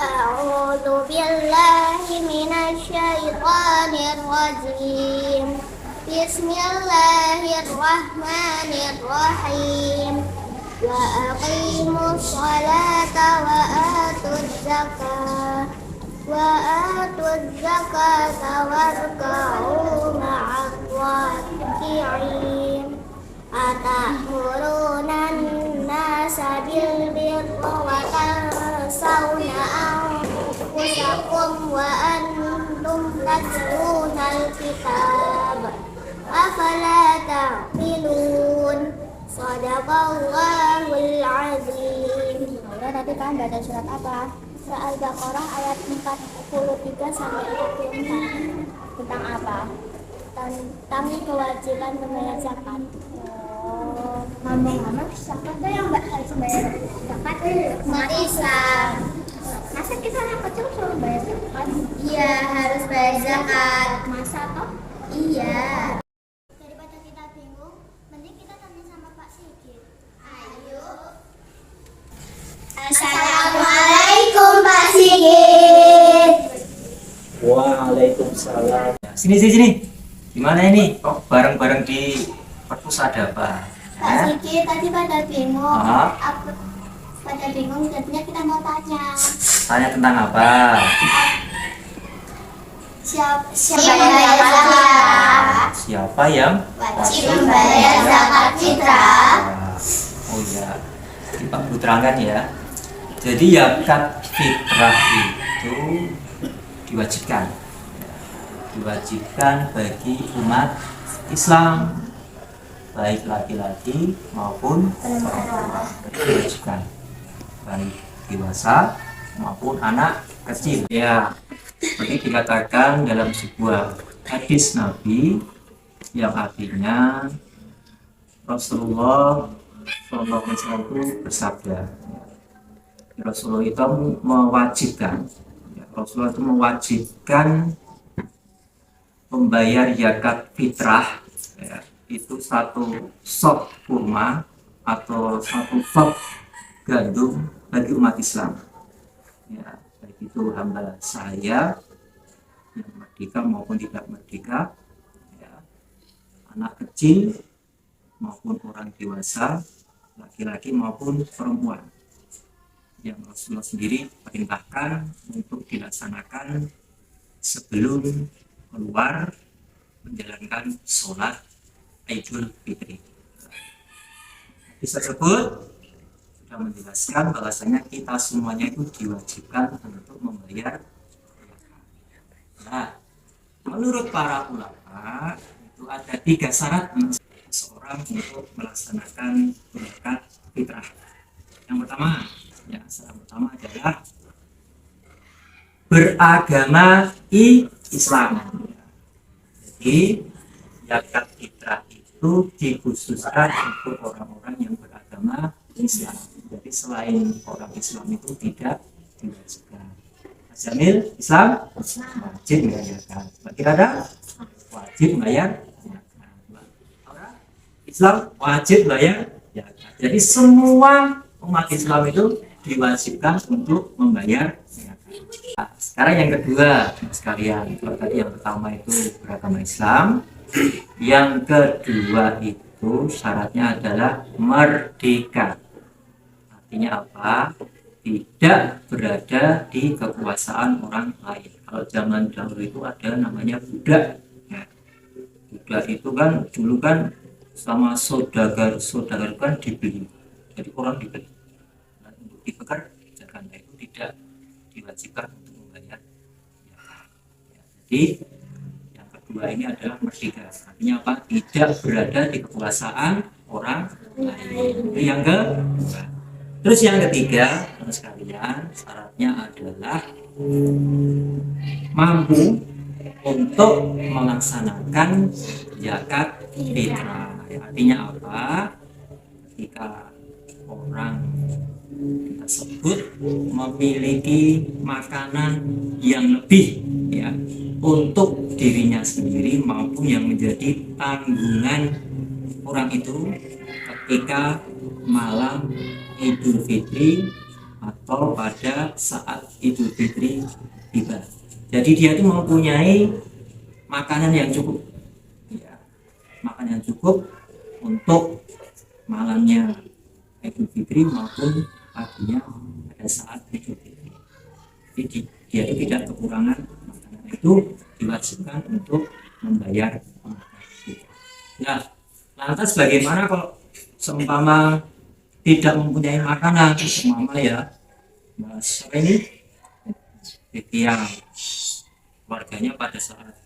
أعوذ بالله من الشيطان الرجيم. بسم الله الرحمن الرحيم. وأقيموا الصلاة وآتوا الزكاة واركعوا مع الراكعين. أتأمرون الناس بالبر وتنسون أنفسكم وأنتم تتلون الكتاب أفلا تعقلون. Shadaqallahul azim. Ya, tadi kan baca surat apa? Surah Al-Baqarah ayat 43 sampai 44. Tentang apa? Tentang kewajiban membayar zakat. Ngomong-ngomong, zakat itu yang harus bayar zakat umat Islam. Masa kita anak kecil suruh bayar zakat? Iya, harus bayar zakat. Masa toh? Iya. Daripada kita bingung, mending kita tanya sama Pak Sigit. Ayo. Assalamualaikum Pak Sigit. Waalaikumsalam. Sini. Gimana ini? Kok bareng-bareng di perpusada apa? Pak Sigit, tadi pada bingung. Pada bingung, jadinya kita mau tanya. Tanya tentang apa? Siapa yang wajib membayar zakat fitrah? Oh iya, Pak terangkan ya. Jadi zakat fitrah itu diwajibkan bagi umat Islam, baik laki-laki maupun perempuan. Diwajibkan baik dewasa maupun anak kecil. Ya, seperti dikatakan dalam sebuah hadis Nabi yang artinya Rasulullah SAW bersabda. Rasulullah itu mewajibkan membayar zakat fitrah, ya, itu satu sok kurma atau satu sok gandum bagi umat Islam. Ya, baik itu hamba saya yang merdeka maupun tidak merdeka, ya, anak kecil maupun orang dewasa, laki-laki maupun perempuan, yang Rasulullah sendiri perintahkan untuk dilaksanakan sebelum keluar menjalankan sholat Idul Fitri. Bisa tersebut sudah menjelaskan bahwasanya kita semuanya itu diwajibkan untuk membayar. Nah, menurut para ulama itu ada 3 syarat seorang untuk melaksanakan zakat fitrah. Yang pertama, syarat pertama adalah beragama Islam. Jadi zakat fitrah itu dikhususkan untuk orang-orang yang beragama Islam. Jadi selain orang Islam itu tidak diwajibkan. Mas Jamil, Islam wajib membayar zakat. Kira ada wajib bayar zakat. Islam wajib bayar zakat. Jadi semua umat Islam itu diwajibkan untuk membayar zakat. Nah, sekarang yang kedua sekalian, kalau tadi yang pertama itu beragama Islam, yang kedua itu syaratnya adalah merdeka. Artinya apa? Tidak berada di kekuasaan orang lain. Kalau zaman dahulu itu ada namanya budak. Ya, budak itu kan dulu kan sama saudagar kan dibeli. Jadi orang dibeli. Dan untuk dipekerjakan itu tidak diwajibkan untuk membayar. Ya, jadi yang kedua ini adalah merdeka. Artinya apa? Tidak berada di kekuasaan orang lain. Itu yang kedua. Terus yang ketiga, teman sekalian, syaratnya adalah mampu untuk melaksanakan zakat fitrah. Artinya apa? Ketika orang tersebut memiliki makanan yang lebih, ya, untuk dirinya sendiri maupun yang menjadi tanggungan orang itu ketika malam Idul Fitri atau pada saat Idul Fitri tiba. Jadi dia itu mempunyai makanan yang cukup, ya, makanan yang cukup untuk malamnya Idul Fitri maupun paginya pada saat Idul Fitri. Jadi dia itu tidak kekurangan makanan, itu diwajibkan untuk membayar makanan. Nah, lantas bagaimana kalau seumpama tidak mempunyai makanan, seumpama ya Mas ini yang warganya pada saat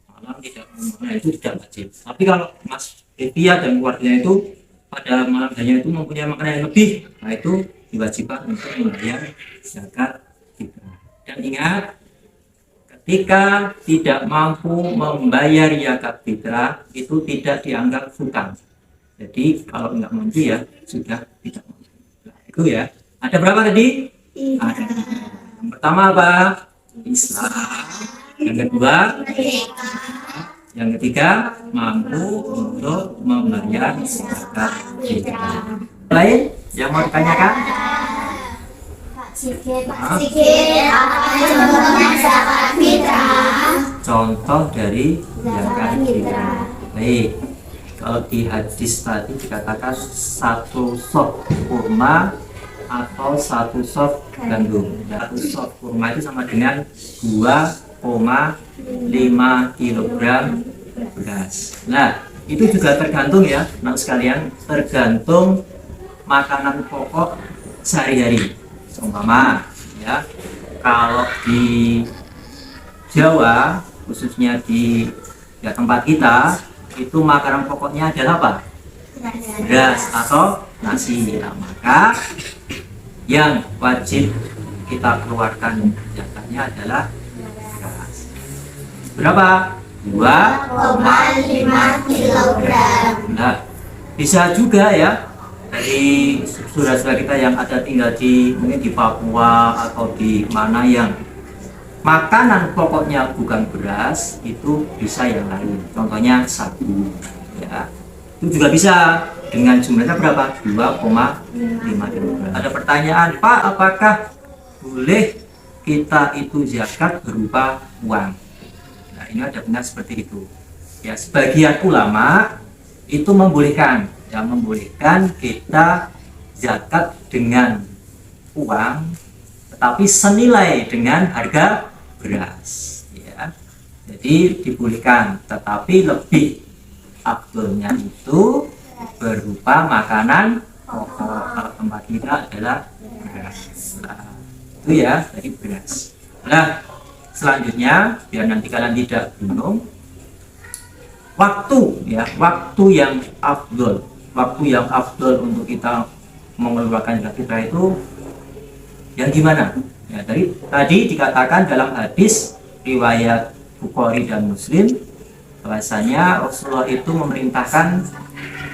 malam tidak mempunyai, itu tidak wajib. Tapi kalau Mas Devia dan keluarganya itu pada malam hanya itu mempunyai makanan yang lebih, nah itu diwajibkan untuk membayar zakat fitrah. Dan ingat, ketika tidak mampu membayar zakat fitrah itu tidak dianggap hutang. Jadi kalau nggak mampu ya sudah tidak mampu. Nah, itu ya. Ada berapa tadi? Ada. Yang pertama apa? Islam. Yang kedua, yang ketiga, mampu untuk membayar zakat fitrah. Lain yang mau ditanyakan? Pak Sigit, apa contohnya zakat fitrah? Contoh dari zakat fitrah. Baik, kalau di hadis tadi dikatakan satu sok kurma atau satu sok gandum. Satu sok kurma itu sama dengan 2,5 kilogram beras. Nah, itu juga tergantung ya, anak sekalian, tergantung makanan pokok sehari-hari. Seumpama ya, kalau di Jawa, khususnya di ya, tempat kita, itu makanan pokoknya adalah apa? Beras atau nasi. Nah, maka yang wajib kita keluarkan zakatnya adalah beras. Berapa? 2,5 kilogram. Nah, bisa juga ya dari saudara-saudara kita yang ada tinggal di mungkin di Papua atau di mana yang makanan pokoknya bukan beras, itu bisa yang lain. Contohnya sagu, ya. Itu juga bisa dengan jumlahnya berapa? 2,5 kilogram. Ada pertanyaan, Pak, apakah boleh kita itu zakat berupa uang? Nah, ini ada benar seperti itu. Ya, sebagian ulama itu membolehkan, ya, membolehkan kita zakat dengan uang, tetapi senilai dengan harga beras. Ya, jadi dibolehkan, tetapi lebih afdolnya itu berupa makanan pokok. Kalau tempat kita adalah beras. Nah, itu ya dari beras. Nah, selanjutnya biar nanti kalian tidak bingung, waktu ya, waktu yang afdol untuk kita mengeluarkan zakat fitrah itu yang gimana? Ya, tadi dikatakan dalam hadis riwayat Bukhari dan Muslim bahwasanya Rasulullah itu memerintahkan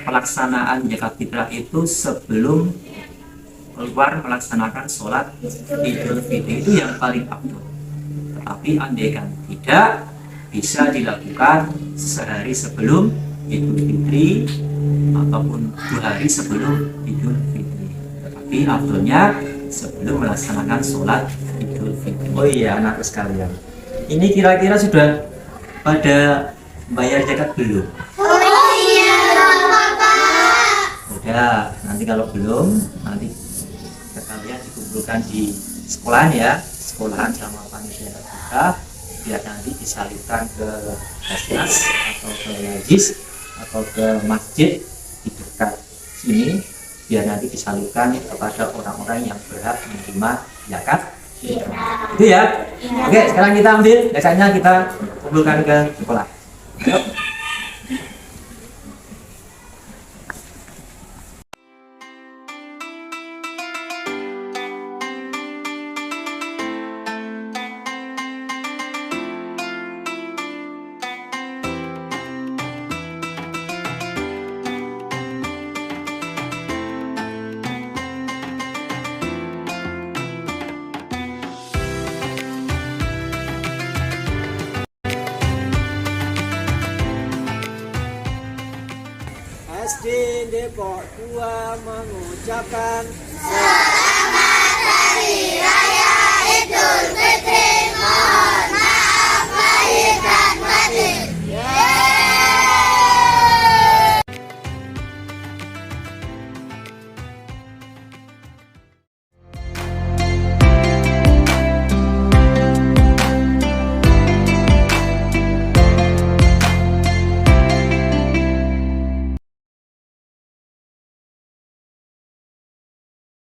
pelaksanaan zakat fitrah itu sebelum keluar melaksanakan sholat Idul Fitri, itu yang paling afdol. Tetapi andaikan tidak, bisa dilakukan sehari sebelum Idul Fitri ataupun 2 hari sebelum Idul Fitri. Tetapi afdolnya sebelum melaksanakan sholat Idul Fitri. Oh iya, anak sekalian, ini kira-kira sudah pada bayar zakat belum? Oh iya, Bapak. Udah, nanti kalau belum, nanti kalian dikumpulkan di sekolahan ya, sekolahan sama panitia kita, biar nanti disalurkan ke Basnas atau ke Najis atau ke masjid di dekat sini, biar nanti disalurkan kepada orang-orang yang berhak menerima zakat. Itu ya. Oke, sekarang kita ambil zakatnya, kita kumpulkan ke sekolah. Yuk. SD Depok 2 mengucapkan